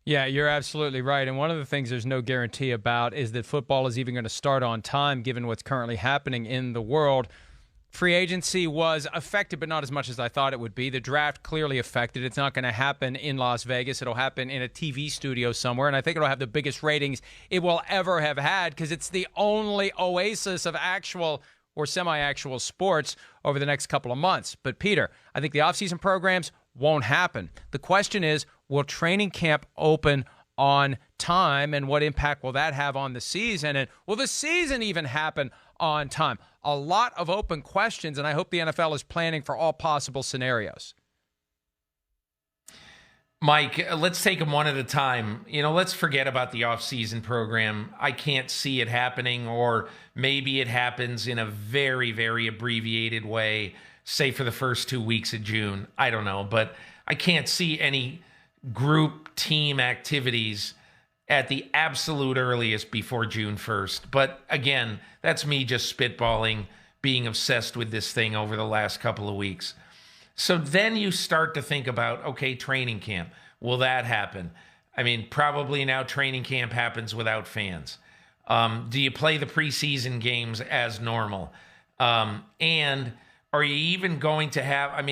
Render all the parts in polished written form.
Yeah, you're absolutely right. And one of the things there's no guarantee about is that football is even going to start on time, given what's currently happening in the world. Free agency was affected, but not as much as I thought it would be. The draft clearly affected. It's not going to happen in Las Vegas. It'll happen in a TV studio somewhere, and I think it'll have the biggest ratings it will ever have had because it's the only oasis of actual or semi-actual sports over the next couple of months. But, Peter, I think the offseason programs won't happen. The question is, will training camp open on time, and what impact will that have on the season? And will the season even happen on time? A lot of open questions, and I hope the NFL is planning for all possible scenarios. Mike, let's take them one at a time. Let's forget about the off-season program. I can't see it happening, or maybe it happens in a very, very abbreviated way, say for the first 2 weeks of June. I don't know, but I can't see any group team activities at the absolute earliest before June 1st. But again, that's me just spitballing, being obsessed with this thing over the last couple of weeks. So then you start to think about, okay, training camp. Will that happen? I mean, probably now training camp happens without fans. Do you play the preseason games as normal? And are you even going to have,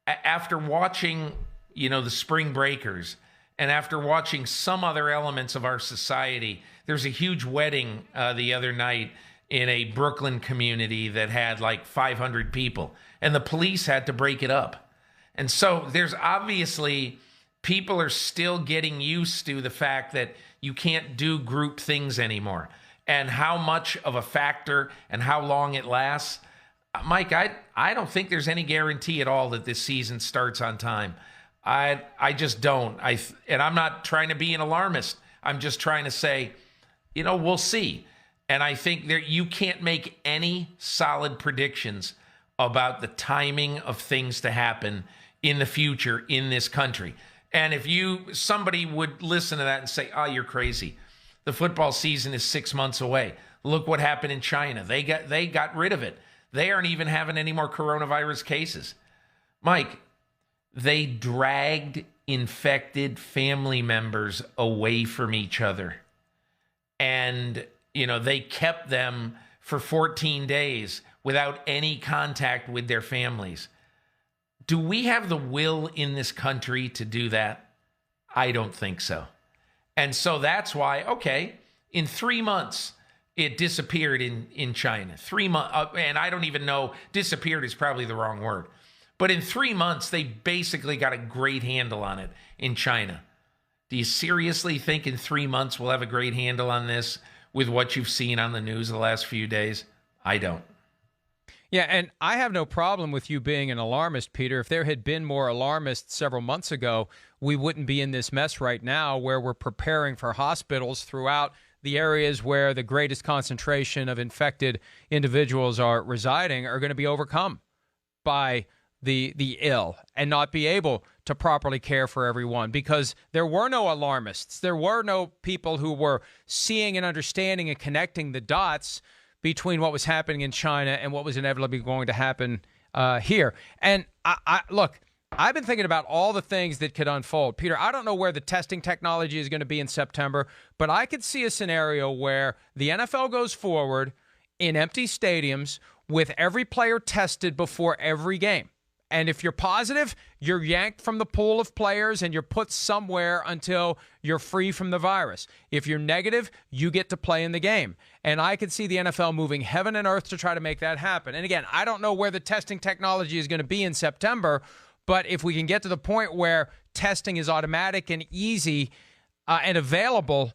after watching, the spring breakers, and after watching some other elements of our society, there's a huge wedding the other night in a Brooklyn community that had like 500 people, and the police had to break it up. And so there's obviously, people are still getting used to the fact that you can't do group things anymore, and how much of a factor and how long it lasts. Mike, I don't think there's any guarantee at all that this season starts on time. I just don't. And I'm not trying to be an alarmist. I'm just trying to say, we'll see. And I think you can't make any solid predictions about the timing of things to happen in the future in this country. And if somebody would listen to that and say, oh, you're crazy. The football season is 6 months away. Look what happened in China. They got rid of it. They aren't even having any more coronavirus cases. Mike, they dragged infected family members away from each other. And, they kept them for 14 days without any contact with their families. Do we have the will in this country to do that? I don't think so. And so that's why, okay, in 3 months, it disappeared in China. 3 months, and I don't even know, disappeared is probably the wrong word. But in 3 months, they basically got a great handle on it in China. Do you seriously think in 3 months we'll have a great handle on this with what you've seen on the news the last few days? I don't. Yeah, and I have no problem with you being an alarmist, Peter. If there had been more alarmists several months ago, we wouldn't be in this mess right now where we're preparing for hospitals throughout the areas where the greatest concentration of infected individuals are residing are going to be overcome by the ill and not be able to properly care for everyone because there were no alarmists. There were no people who were seeing and understanding and connecting the dots between what was happening in China and what was inevitably going to happen here. And look, I've been thinking about all the things that could unfold. Peter, I don't know where the testing technology is going to be in September, but I could see a scenario where the NFL goes forward in empty stadiums with every player tested before every game. And if you're positive, you're yanked from the pool of players and you're put somewhere until you're free from the virus. If you're negative, you get to play in the game. And I could see the NFL moving heaven and earth to try to make that happen. And again, I don't know where the testing technology is going to be in September, but if we can get to the point where testing is automatic and easy and available,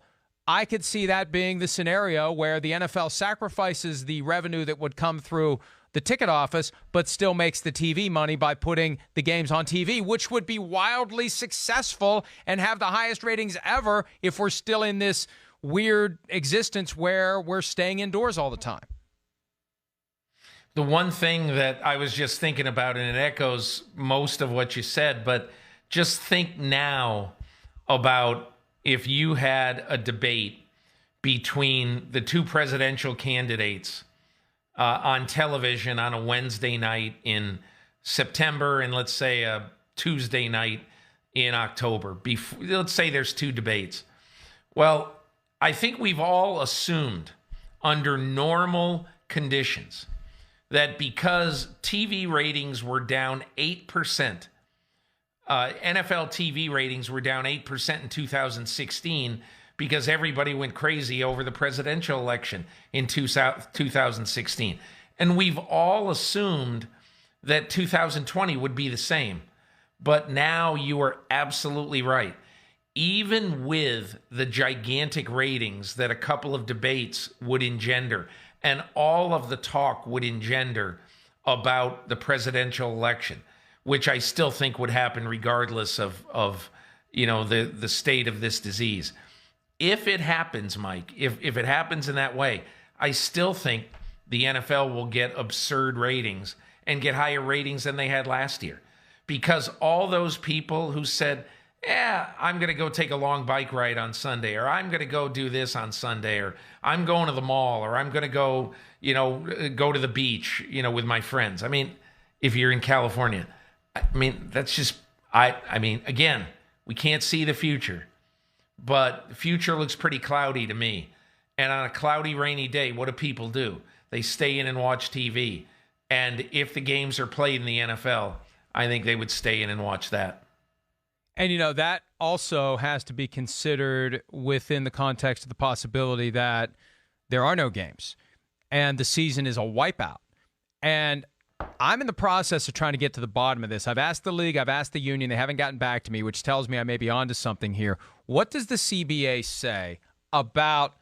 I could see that being the scenario where the NFL sacrifices the revenue that would come through the ticket office, but still makes the TV money by putting the games on TV, which would be wildly successful and have the highest ratings ever if we're still in this weird existence where we're staying indoors all the time. The one thing that I was just thinking about, and it echoes most of what you said, but just think now about if you had a debate between the two presidential candidates on television on a Wednesday night in September and let's say a Tuesday night in October. Let's say there's 2 debates. Well, I think we've all assumed under normal conditions that because TV ratings were down 8%, NFL TV ratings were down 8% in 2016 because everybody went crazy over the presidential election in 2016. And we've all assumed that 2020 would be the same. But now you are absolutely right. Even with the gigantic ratings that a couple of debates would engender, and all of the talk would engender about the presidential election, which I still think would happen regardless of the state of this disease. If it happens, Mike, if it happens in that way, I still think the NFL will get absurd ratings and get higher ratings than they had last year. Because all those people who said, I'm going to go take a long bike ride on Sunday, or I'm going to go do this on Sunday, or I'm going to the mall, or I'm going to go, go to the beach, with my friends. I mean, if you're in California, that's just, again, we can't see the future, but the future looks pretty cloudy to me. And on a cloudy, rainy day, what do people do? They stay in and watch TV. And if the games are played in the NFL, I think they would stay in and watch that. And, that also has to be considered within the context of the possibility that there are no games and the season is a wipeout. And I'm in the process of trying to get to the bottom of this. I've asked the league, I've asked the union. They haven't gotten back to me, which tells me I may be onto something here. What does the CBA say about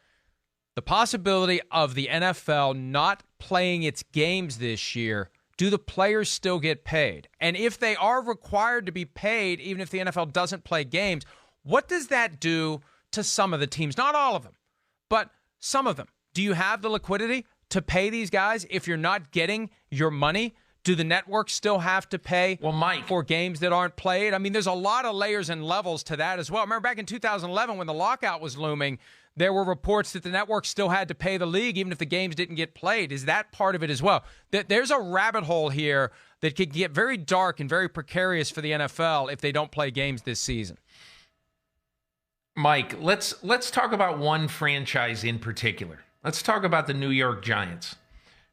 the possibility of the NFL not playing its games this year? Do the players still get paid? And if they are required to be paid, even if the NFL doesn't play games, what does that do to some of the teams? Not all of them, but some of them. Do you have the liquidity to pay these guys if you're not getting your money? Do the networks still have to pay for games that aren't played? I mean, there's a lot of layers and levels to that as well. Remember back in 2011 when the lockout was looming, there were reports that the network still had to pay the league even if the games didn't get played. Is that part of it as well? There's a rabbit hole here that could get very dark and very precarious for the NFL if they don't play games this season. Mike, let's talk about one franchise in particular. Let's talk about the New York Giants.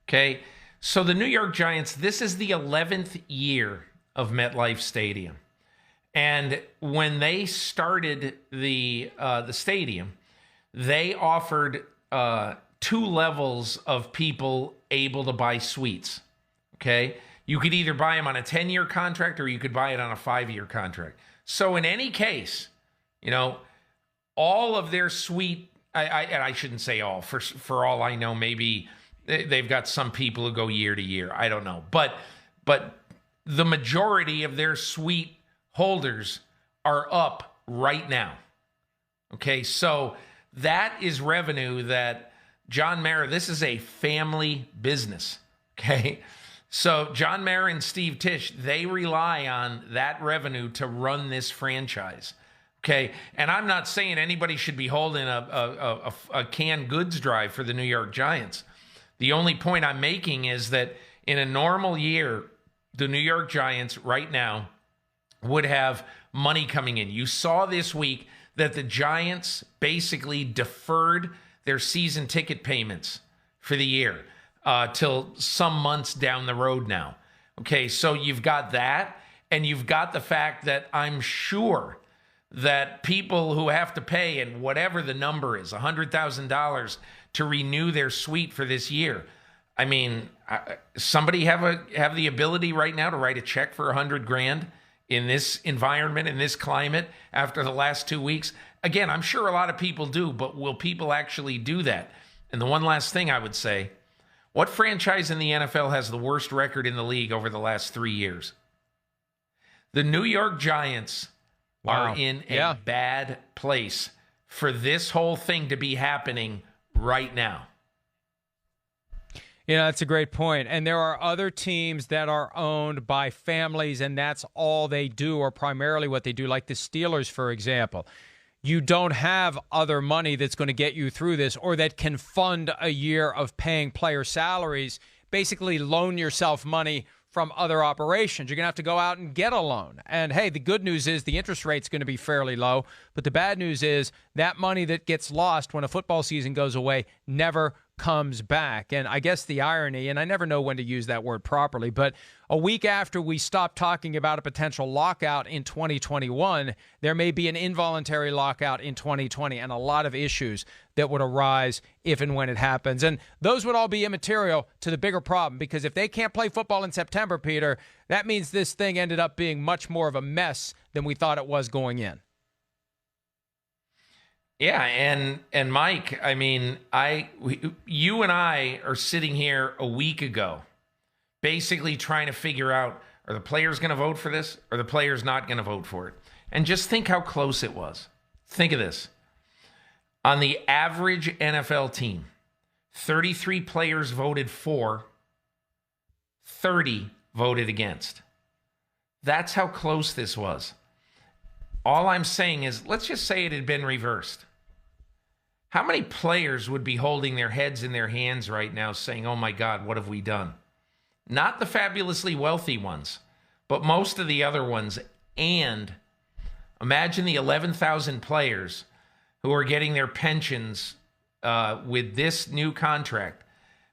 Okay? So the New York Giants, this is the 11th year of MetLife Stadium. And when they started the stadium, they offered 2 levels of people able to buy suites, okay? You could either buy them on a 10-year contract or you could buy it on a 5-year contract. So in any case, all of their suite, and I shouldn't say all, for all I know, maybe they've got some people who go year to year. I don't know. But the majority of their suite holders are up right now, okay? So that is revenue that John Mara, this is a family business, okay? So John Mara and Steve Tisch, they rely on that revenue to run this franchise, okay? And I'm not saying anybody should be holding a canned goods drive for the New York Giants. The only point I'm making is that in a normal year, the New York Giants right now would have money coming in. You saw this week that the Giants basically deferred their season ticket payments for the year till some months down the road now. Okay, so you've got that, and you've got the fact that I'm sure that people who have to pay, and whatever the number is, $100,000 to renew their suite for this year. I mean, somebody have the ability right now to write a check for $100,000 in this environment, in this climate, after the last 2 weeks? Again, I'm sure a lot of people do, but will people actually do that? And the one last thing I would say, what franchise in the NFL has the worst record in the league over the last 3 years? The New York Giants are in a bad place for this whole thing to be happening right now. That's a great point. And there are other teams that are owned by families, and that's all they do, or primarily what they do, like the Steelers, for example. You don't have other money that's going to get you through this or that can fund a year of paying player salaries. Basically loan yourself money from other operations. You're going to have to go out and get a loan. And, hey, the good news is the interest rate's going to be fairly low. But the bad news is that money that gets lost when a football season goes away never comes back. And I guess the irony, and I never know when to use that word properly, but a week after we stop talking about a potential lockout in 2021, there may be an involuntary lockout in 2020 and a lot of issues that would arise if and when it happens. And those would all be immaterial to the bigger problem, because if they can't play football in September, Peter, that means this thing ended up being much more of a mess than we thought it was going in. Yeah, and Mike, I mean, you and I are sitting here a week ago, basically trying to figure out, are the players going to vote for this? Or are the players not going to vote for it? And just think how close it was. Think of this. On the average NFL team, 33 players voted for, 30 voted against. That's how close this was. All I'm saying is, let's just say it had been reversed. How many players would be holding their heads in their hands right now saying, oh my God, what have we done? Not the fabulously wealthy ones, but most of the other ones. And imagine the 11,000 players who are getting their pensions with this new contract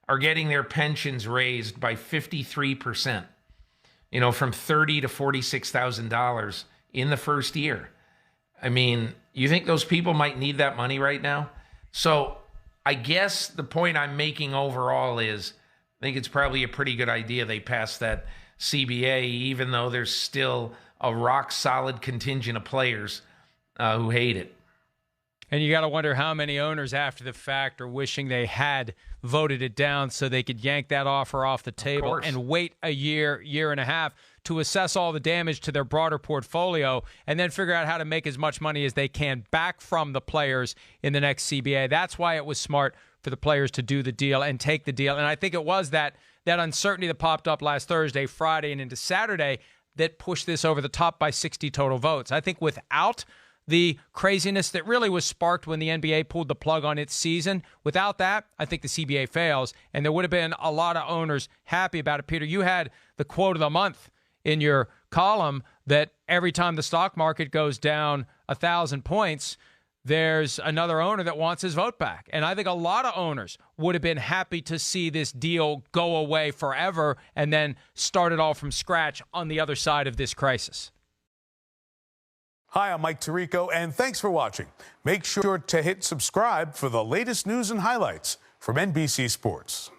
are getting their pensions raised by 53%, from $30,000 to $46,000 in the first year. I mean, you think those people might need that money right now? So I guess the point I'm making overall is I think it's probably a pretty good idea they passed that CBA, even though there's still a rock-solid contingent of players who hate it. And you got to wonder how many owners after the fact are wishing they had voted it down so they could yank that offer off the table and wait a year, year and a half to assess all the damage to their broader portfolio and then figure out how to make as much money as they can back from the players in the next CBA. That's why it was smart for the players to do the deal and take the deal. And I think it was that uncertainty that popped up last Thursday, Friday, and into Saturday that pushed this over the top by 60 total votes. I think without the craziness that really was sparked when the NBA pulled the plug on its season, without that, I think the CBA fails, and there would have been a lot of owners happy about it. Peter, you had the quote of the month in your column that every time the stock market goes down 1,000 points, there's another owner that wants his vote back. And I think a lot of owners would have been happy to see this deal go away forever and then start it all from scratch on the other side of this crisis. Hi, I'm Mike Tirico, and thanks for watching. Make sure to hit subscribe for the latest news and highlights from NBC Sports.